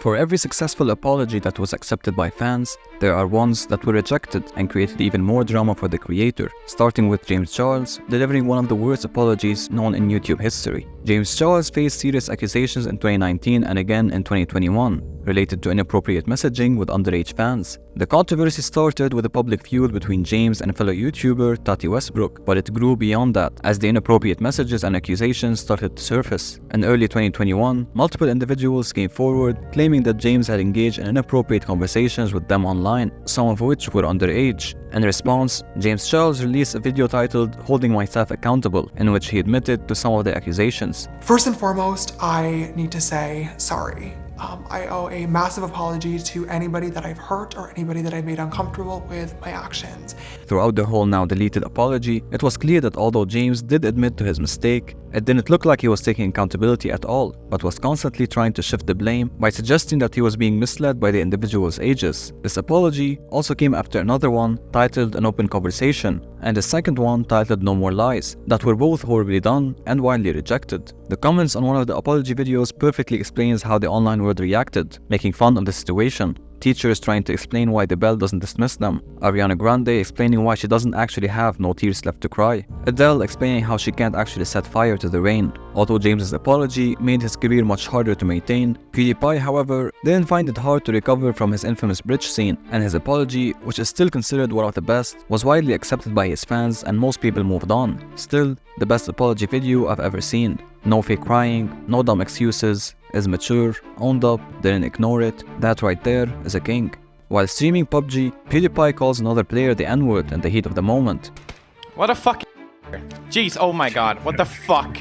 For every successful apology that was accepted by fans, there are ones that were rejected and created even more drama for the creator, starting with James Charles delivering one of the worst apologies known in YouTube history. James Charles faced serious accusations in 2019 and again in 2021, related to inappropriate messaging with underage fans. The controversy started with a public feud between James and fellow YouTuber Tati Westbrook, but it grew beyond that as the inappropriate messages and accusations started to surface. In early 2021, multiple individuals came forward claiming that James had engaged in inappropriate conversations with them online, some of which were underage. In response, James Charles released a video titled "Holding Myself Accountable," in which he admitted to some of the accusations. First and foremost, I need to say sorry. I owe a massive apology to anybody that I've hurt or anybody that I've made uncomfortable with my actions. Throughout the whole now deleted apology, it was clear that although James did admit to his mistake, it didn't look like he was taking accountability at all, but was constantly trying to shift the blame by suggesting that he was being misled by the individual's ages. This apology also came after another one titled "An Open Conversation" and a second one titled "No More Lies" that were both horribly done and widely rejected. The comments on one of the apology videos perfectly explains how the online world reacted, making fun of the situation. Teachers trying to explain why the bell doesn't dismiss them. Ariana Grande explaining why she doesn't actually have no tears left to cry. Adele explaining how she can't actually set fire to the rain. Although James's apology made his career much harder to maintain, PewDiePie, however, didn't find it hard to recover from his infamous bridge scene, and his apology, which is still considered one of the best, was widely accepted by his fans and most people moved on. Still, the best apology video I've ever seen. No fake crying, no dumb excuses, is mature, owned up, didn't ignore it. That right there is a king. While streaming PUBG, PewDiePie calls another player the N-word in the heat of the moment. What a fucking jeez, oh my god, what the fuck?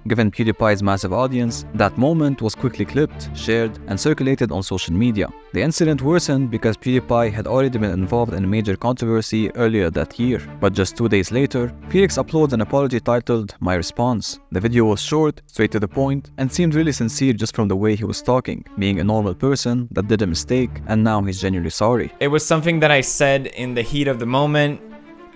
Given PewDiePie's massive audience, that moment was quickly clipped, shared, and circulated on social media. The incident worsened because PewDiePie had already been involved in a major controversy earlier that year. But just 2 days later, Felix uploaded an apology titled "My Response." The video was short, straight to the point, and seemed really sincere just from the way he was talking, being a normal person that did a mistake, and now he's genuinely sorry. It was something that I said in the heat of the moment.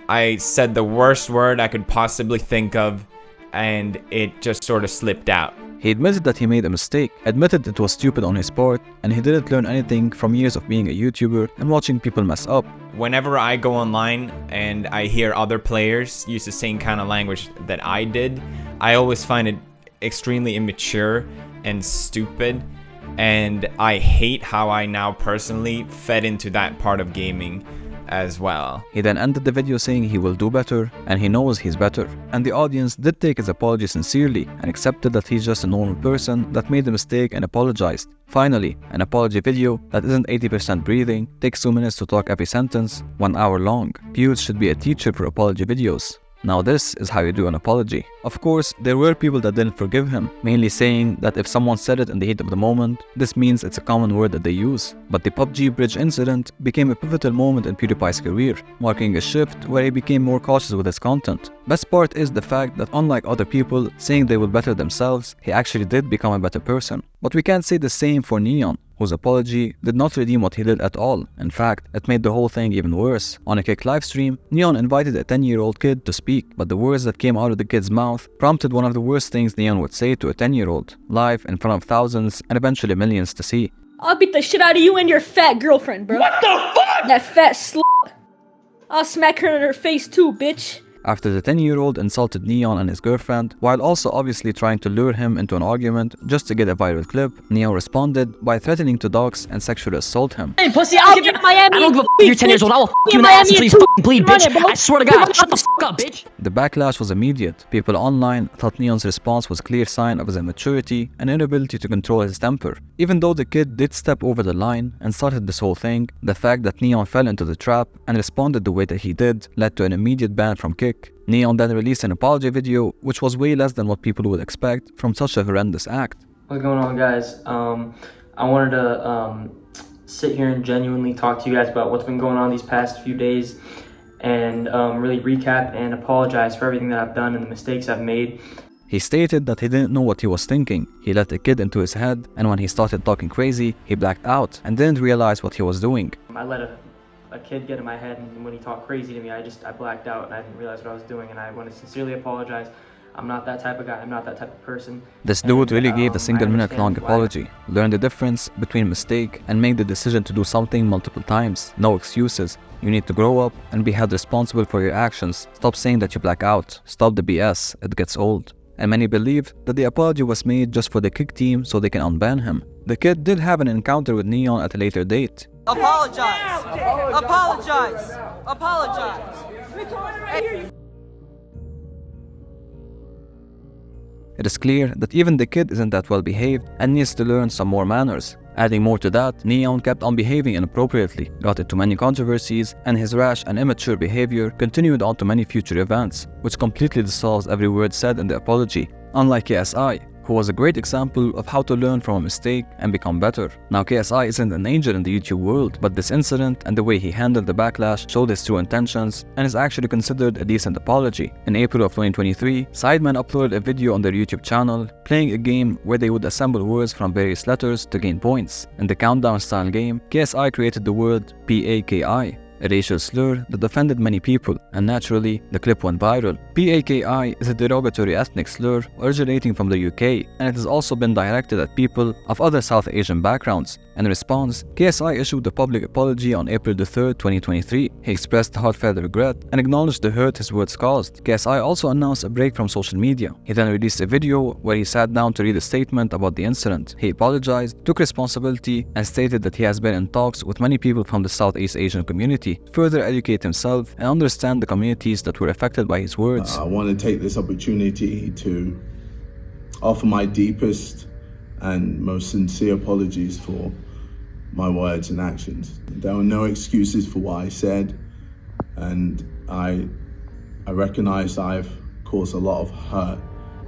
I said the worst word I could possibly think of, and it just sort of slipped out. He admitted that he made a mistake, admitted it was stupid on his part, and he didn't learn anything from years of being a YouTuber and watching people mess up. Whenever I go online and I hear other players use the same kind of language that I did, I always find it extremely immature and stupid, and I hate how I now personally fed into that part of gaming as well. He then ended the video saying he will do better and he knows he's better. And the audience did take his apology sincerely and accepted that he's just a normal person that made a mistake and apologized. Finally, an apology video that isn't 80% breathing, takes 2 minutes to talk every sentence, 1 hour long. Pewds should be a teacher for apology videos. Now this is how you do an apology. Of course, there were people that didn't forgive him, mainly saying that if someone said it in the heat of the moment, this means it's a common word that they use. But the PUBG bridge incident became a pivotal moment in PewDiePie's career, marking a shift where he became more cautious with his content. Best part is the fact that unlike other people saying they will better themselves, he actually did become a better person. But we can't say the same for Neon, whose apology did not redeem what he did at all. In fact, it made the whole thing even worse. On a Kick livestream, Neon invited a 10-year-old kid to speak, but the words that came out of the kid's mouth prompted one of the worst things Neon would say to a 10-year-old, live in front of thousands and eventually millions to see. I'll beat the shit out of you and your fat girlfriend, bro. What the fuck? That fat slut. I'll smack her in her face too, bitch. After the 10-year-old insulted Neon and his girlfriend, while also obviously trying to lure him into an argument just to get a viral clip, Neon responded by threatening to dox and sexually assault him. Hey, pussy, I'll give Miami. I don't give a f*** you're 10 years old. I will f*** you in the ass until you f***ing bleed, bitch. I swear to God, shut the f*** up, bitch. The backlash was immediate. People online thought Neon's response was a clear sign of his immaturity and inability to control his temper. Even though the kid did step over the line and started this whole thing, the fact that Neon fell into the trap and responded the way that he did led to an immediate ban from Kick. Neon then released an apology video, which was way less than what people would expect from such a horrendous act. What's going on, guys? I wanted to sit here and genuinely talk to you guys about what's been going on these past few days and really recap and apologize for everything that I've done and the mistakes I've made. He stated that he didn't know what he was thinking. He let a kid into his head, and when he started talking crazy, he blacked out and didn't realize what he was doing. I let a kid get in my head, and when he talked crazy to me, I blacked out and I didn't realize what I was doing, and I want to sincerely apologize. I'm not that type of guy. I'm not that type of person. This dude really gave the I single-minute-long understand why- apology, learned the difference between mistake and made the decision to do something multiple times. No excuses. You need to grow up and be held responsible for your actions. Stop saying that you black out. Stop the BS. It gets old. And many believe that the apology was made just for the Kick team so they can unban him. The kid did have an encounter with Neon at a later date. Apologize! Apologize! Apologize! It is clear that even the kid isn't that well behaved and needs to learn some more manners. Adding more to that, Neon kept on behaving inappropriately, got into many controversies, and his rash and immature behavior continued on to many future events, which completely dissolves every word said in the apology, unlike KSI, who was a great example of how to learn from a mistake and become better. Now KSI isn't an angel in the YouTube world, but this incident and the way he handled the backlash showed his true intentions and is actually considered a decent apology. In April of 2023, Sidemen uploaded a video on their YouTube channel playing a game where they would assemble words from various letters to gain points. In the countdown style game, KSI created the word PAKI, a racial slur that offended many people, and naturally, the clip went viral. PAKI is a derogatory ethnic slur originating from the UK, and it has also been directed at people of other South Asian backgrounds. In response, KSI issued a public apology on April 3, 2023. He expressed heartfelt regret and acknowledged the hurt his words caused. KSI also announced a break from social media. He then released a video where he sat down to read a statement about the incident. He apologized, took responsibility, and stated that he has been in talks with many people from the Southeast Asian community to further educate himself and understand the communities that were affected by his words. I want to take this opportunity to offer my deepest and most sincere apologies for my words and actions. There were no excuses for what I said, and I recognize I've caused a lot of hurt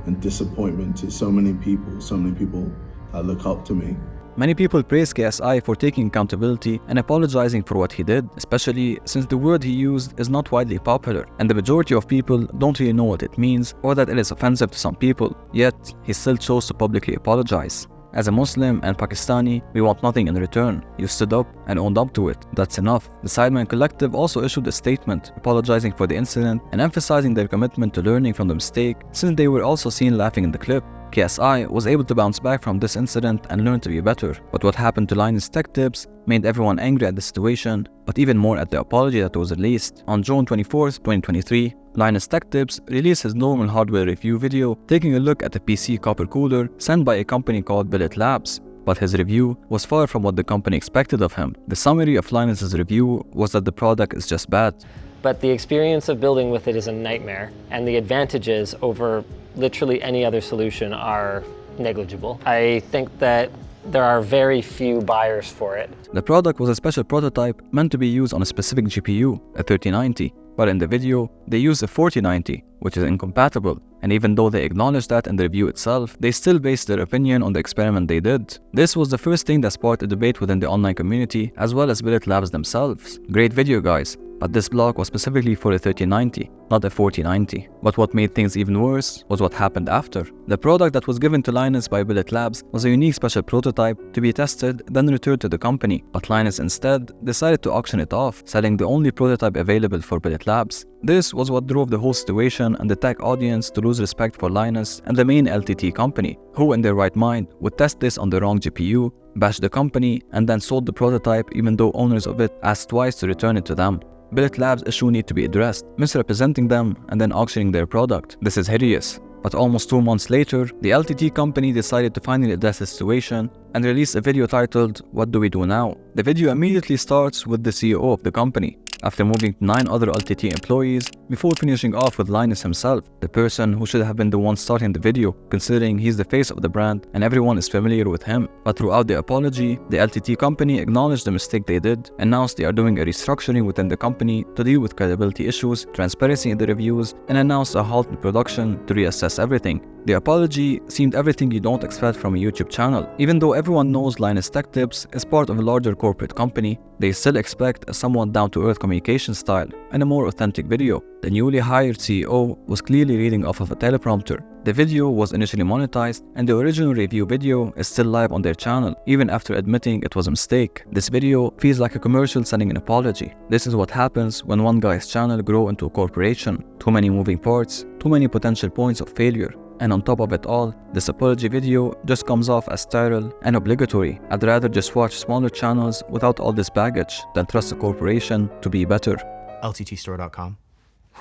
and disappointment to so many people that look up to me. Many people praise KSI for taking accountability and apologizing for what he did, especially since the word he used is not widely popular, and the majority of people don't really know what it means or that it is offensive to some people, yet he still chose to publicly apologize. As a Muslim and Pakistani, we want nothing in return. You stood up and owned up to it. That's enough. The Sidemen Collective also issued a statement apologizing for the incident and emphasizing their commitment to learning from the mistake, since they were also seen laughing in the clip. KSI was able to bounce back from this incident and learn to be better, but what happened to Linus Tech Tips made everyone angry at the situation, but even more at the apology that was released. On June 24, 2023, Linus Tech Tips released his normal hardware review video taking a look at a PC copper cooler sent by a company called Billet Labs. But his review was far from what the company expected of him. The summary of Linus's review was that the product is just bad. But the experience of building with it is a nightmare, and the advantages over literally any other solution are negligible. I think that there are very few buyers for it. The product was a special prototype meant to be used on a specific GPU, a 3090, but in the video, they used a 4090, which is incompatible, and even though they acknowledged that in the review itself, they still based their opinion on the experiment they did. This was the first thing that sparked a debate within the online community, as well as Billet Labs themselves. Great video, guys, but this block was specifically for a 3090, not a 4090. But what made things even worse was what happened after. The product that was given to Linus by Billet Labs was a unique special prototype to be tested, then returned to the company, but Linus instead decided to auction it off, selling the only prototype available for Billet Labs. This was what drove the whole situation and the tech audience to lose respect for Linus and the main LTT company, who in their right mind would test this on the wrong GPU, bash the company, and then sold the prototype even though owners of it asked twice to return it to them. Billet Labs' issue need to be addressed, misrepresenting them and then auctioning their product. This is hideous. But almost 2 months later, the LTT company decided to finally address the situation and released a video titled, "What do we do now?" The video immediately starts with the CEO of the company, after moving to 9 other LTT employees before finishing off with Linus himself, the person who should have been the one starting the video, considering he's the face of the brand and everyone is familiar with him. But throughout the apology, the LTT company acknowledged the mistake they did, announced they are doing a restructuring within the company to deal with credibility issues, transparency in the reviews, and announced a halt in production to reassess everything. The apology seemed everything you don't expect from a YouTube channel. Even though everyone knows Linus Tech is part of a larger corporate company, they still expect a somewhat down-to-earth communication style and a more authentic video. The newly hired CEO was clearly reading off of a teleprompter. The video was initially monetized, and the original review video is still live on their channel, even after admitting it was a mistake. This video feels like a commercial sending an apology. This is what happens when one guy's channel grows into a corporation. Too many moving parts, too many potential points of failure. And on top of it all, this apology video just comes off as sterile and obligatory. I'd rather just watch smaller channels without all this baggage than trust a corporation to be better. LTTstore.com.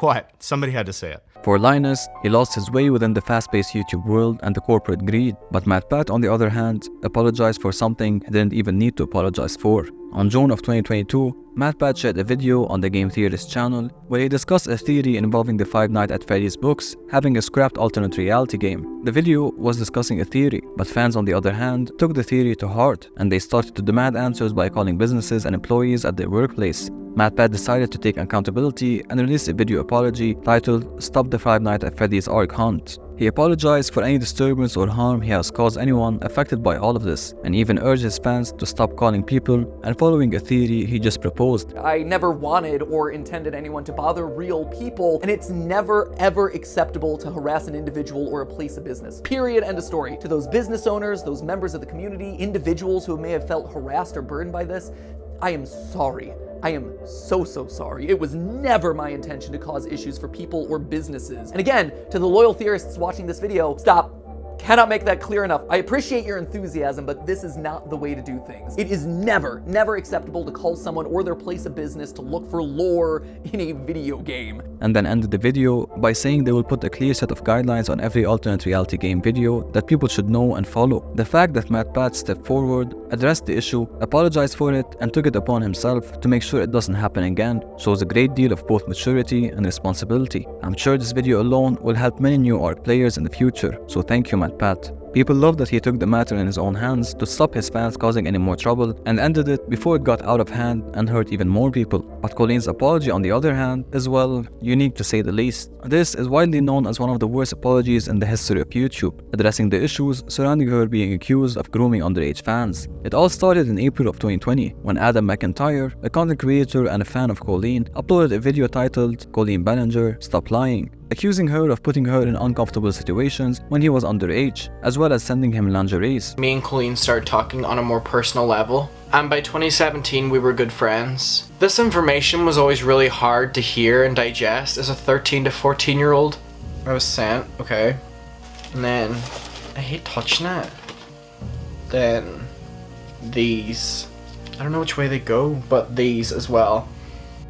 What? Somebody had to say it. For Linus, he lost his way within the fast-paced YouTube world and the corporate greed. But MatPat, on the other hand, apologized for something he didn't even need to apologize for. On June of 2022, MatPat shared a video on the Game Theorist channel where he discussed a theory involving the Five Nights at Freddy's books having a scrapped alternate reality game. The video was discussing a theory, but fans on the other hand took the theory to heart and they started to demand answers by calling businesses and employees at their workplace. MatPat decided to take accountability and release a video apology titled "Stop the Five Nights at Freddy's Ark Hunt." He apologized for any disturbance or harm he has caused anyone affected by all of this, and even urged his fans to stop calling people and following a theory he just proposed. I never wanted or intended anyone to bother real people, and it's never ever acceptable to harass an individual or a place of business. Period. End of story. To those business owners, those members of the community, individuals who may have felt harassed or burdened by this, I am sorry. I am so sorry. It was never my intention to cause issues for people or businesses. And again, to the loyal theorists watching this video, stop. Cannot make that clear enough. I appreciate your enthusiasm, but this is not the way to do things. It is never acceptable to call someone or their place of business to look for lore in a video game. And then ended the video by saying they will put a clear set of guidelines on every alternate reality game video that people should know and follow. The fact that MatPat stepped forward, addressed the issue, apologized for it, and took it upon himself to make sure it doesn't happen again shows a great deal of both maturity and responsibility. I'm sure this video alone will help many new ARK players in the future, so thank you, MatPat. People love that he took the matter in his own hands to stop his fans causing any more trouble and ended it before it got out of hand and hurt even more people. But Colleen's apology, on the other hand, is, well, unique to say the least. This is widely known as one of the worst apologies in the history of YouTube, addressing the issues surrounding her being accused of grooming underage fans. It all started in April of 2020 when Adam McIntyre, a content creator and a fan of Colleen, uploaded a video titled "Colleen Ballinger, Stop Lying," accusing her of putting her in uncomfortable situations when he was underage, as well as sending him lingeries. Me and Colleen started talking on a more personal level, and by 2017 we were good friends. This information was always really hard to hear and digest as a 13 to 14 year old. I was sent, okay, and then I hate touching it. Then these, I don't know which way they go, but these as well.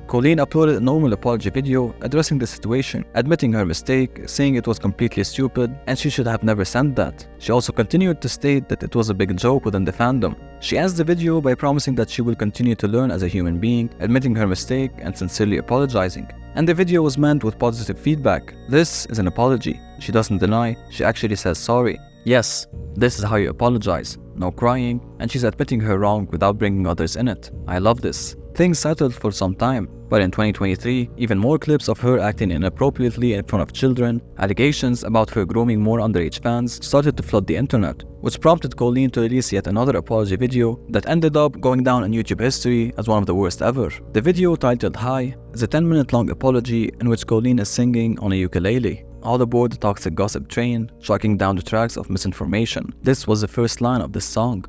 Colleen uploaded a normal apology video addressing the situation, admitting her mistake, saying it was completely stupid and she should have never sent that. She also continued to state that it was a big joke within the fandom. She ends the video by promising that she will continue to learn as a human being, admitting her mistake and sincerely apologizing. And the video was meant with positive feedback. This is an apology. She doesn't deny, she actually says sorry. Yes, this is how you apologize. No crying, and she's admitting her wrong without bringing others in it. I love this. Things settled for some time, but in 2023, even more clips of her acting inappropriately in front of children, allegations about her grooming more underage fans started to flood the internet, which prompted Colleen to release yet another apology video that ended up going down in YouTube history as one of the worst ever. The video, titled "Hi," is a 10-minute long apology in which Colleen is singing on a ukulele, all aboard the toxic gossip train, tracking down the tracks of misinformation. This was the first line of this song.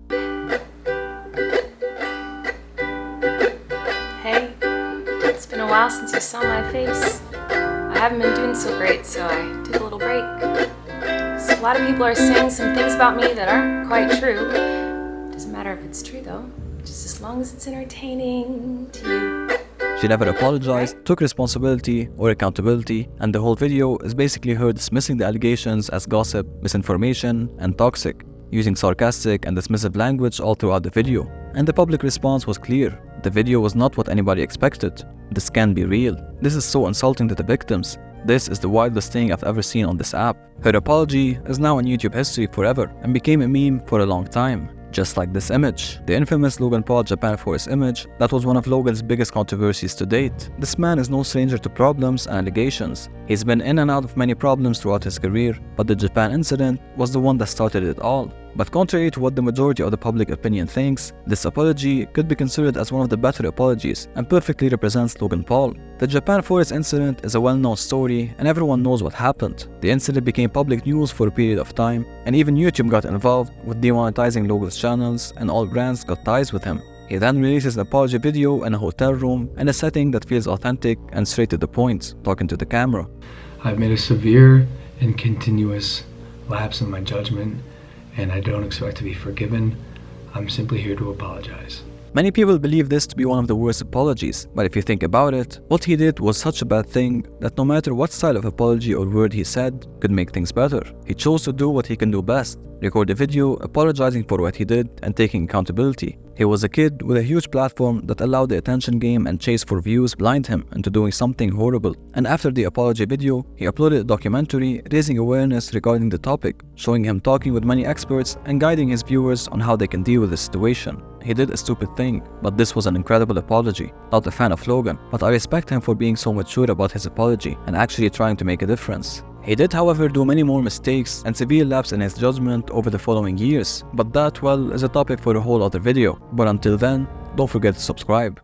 Hey, it's been a while since you saw my face. I haven't been doing so great, so I took a little break. So a lot of people are saying some things about me that aren't quite true. Doesn't matter if it's true though, just as long as it's entertaining to you. She never apologized, took responsibility or accountability, and the whole video is basically her dismissing the allegations as gossip, misinformation, and toxic, using sarcastic and dismissive language all throughout the video. And the public response was clear. The video was not what anybody expected. This can't be real. This is so insulting to the victims. This is the wildest thing I've ever seen on this app. Her apology is now in YouTube history forever and became a meme for a long time. Just like this image, the infamous Logan Paul Japan Force image that was one of Logan's biggest controversies to date. This man is no stranger to problems and allegations. He's been in and out of many problems throughout his career, but the Japan incident was the one that started it all. But contrary to what the majority of the public opinion thinks, this apology could be considered as one of the better apologies and perfectly represents Logan Paul. The Japan Forest incident is a well-known story and everyone knows what happened. The incident became public news for a period of time, and even YouTube got involved with demonetizing Logan's channels, and all brands got ties with him. He then releases an apology video in a hotel room in a setting that feels authentic and straight to the point, talking to the camera. I've made a severe and continuous lapse in my judgment, and I don't expect to be forgiven. I'm simply here to apologize. Many people believe this to be one of the worst apologies, but if you think about it, what he did was such a bad thing that no matter what style of apology or word he said could make things better. He chose to do what he can do best, record a video apologizing for what he did and taking accountability. He was a kid with a huge platform that allowed the attention game and chase for views blind him into doing something horrible. And after the apology video, he uploaded a documentary raising awareness regarding the topic, showing him talking with many experts and guiding his viewers on how they can deal with the situation. He did a stupid thing, but this was an incredible apology. Not a fan of Logan, but I respect him for being so mature about his apology and actually trying to make a difference. He did, however, do many more mistakes and severe lapse in his judgment over the following years, but that, well, is a topic for a whole other video. But until then, don't forget to subscribe.